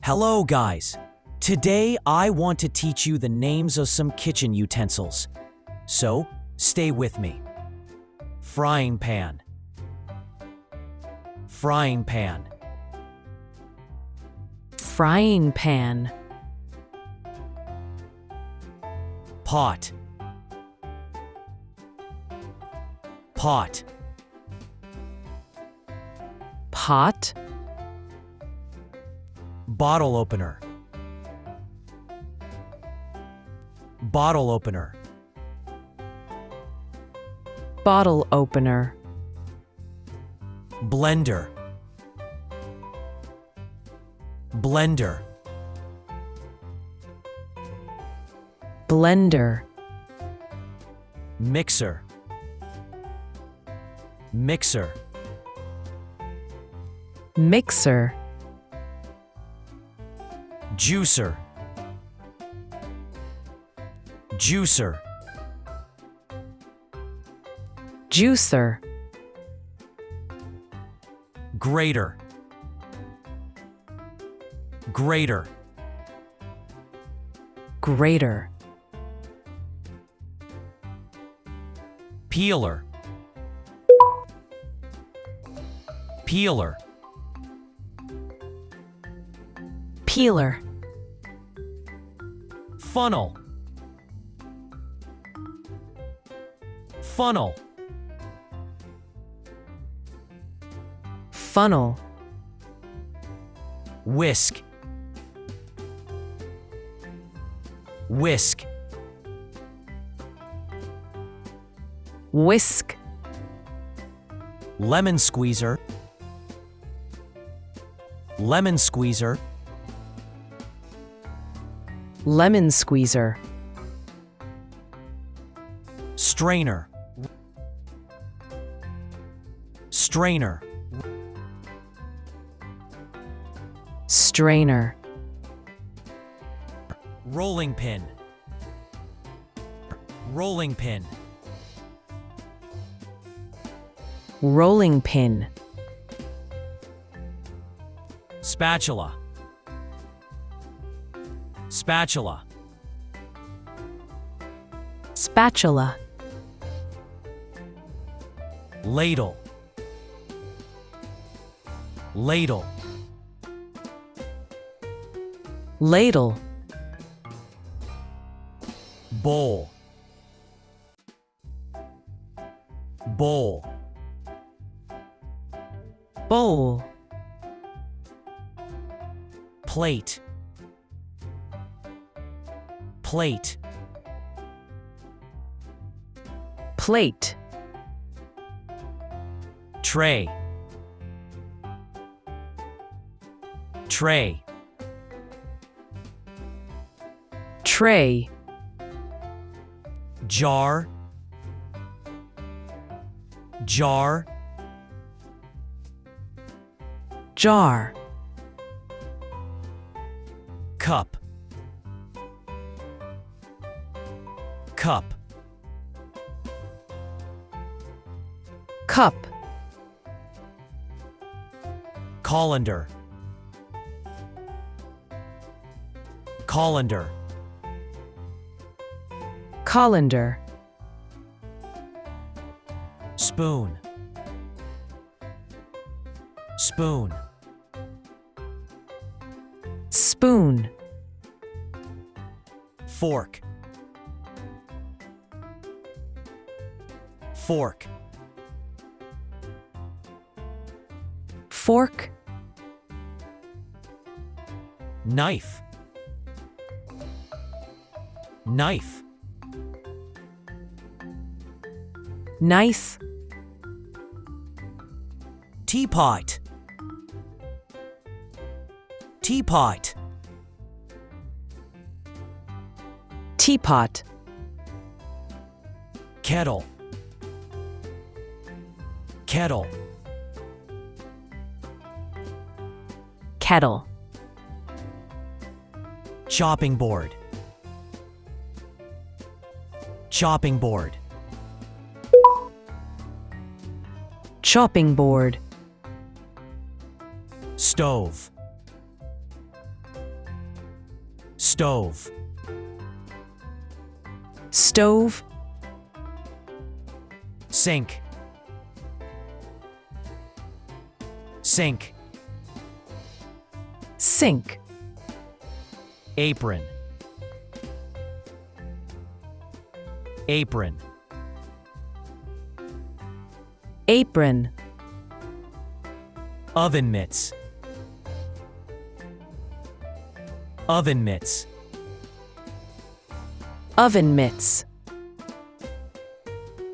Hello guys! Today I want to teach you the names of some kitchen utensils. So, stay with me. Frying pan. Frying pan. Frying pan. Pot. Pot. Pot. Bottle opener. Bottle opener. Bottle opener. Blender. Blender. Blender. Mixer. Mixer. Mixer. Juicer. Juicer. Juicer. Grater. Grater. Grater. Peeler. Peeler. Peeler. Funnel. Funnel. Funnel. Whisk. Whisk. Whisk. Lemon squeezer. Lemon squeezer. Lemon squeezer. Strainer. Strainer. Strainer. Rolling pin. Rolling pin. Rolling pin. Spatula. Spatula. Spatula. Ladle. Ladle. Ladle. Bowl. Bowl. Bowl. Plate. Plate. Plate. Tray. Tray. Tray. Jar. Jar. Jar. Cup. Cup. Cup. Colander. Colander. Colander. Spoon. Spoon. Spoon. Fork. Fork. Fork. Knife. Knife. Knife. Teapot. Teapot. Teapot. Kettle. Kettle. Kettle. Chopping board. Chopping board. Chopping board. Stove. Stove. Stove. Sink. Sink. Sink. Apron. Apron. Apron. Oven mitts. Oven mitts. Oven mitts.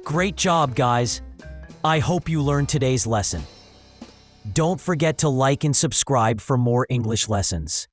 Great job, guys. I hope you learned today's lesson. Don't forget to like and subscribe for more English lessons.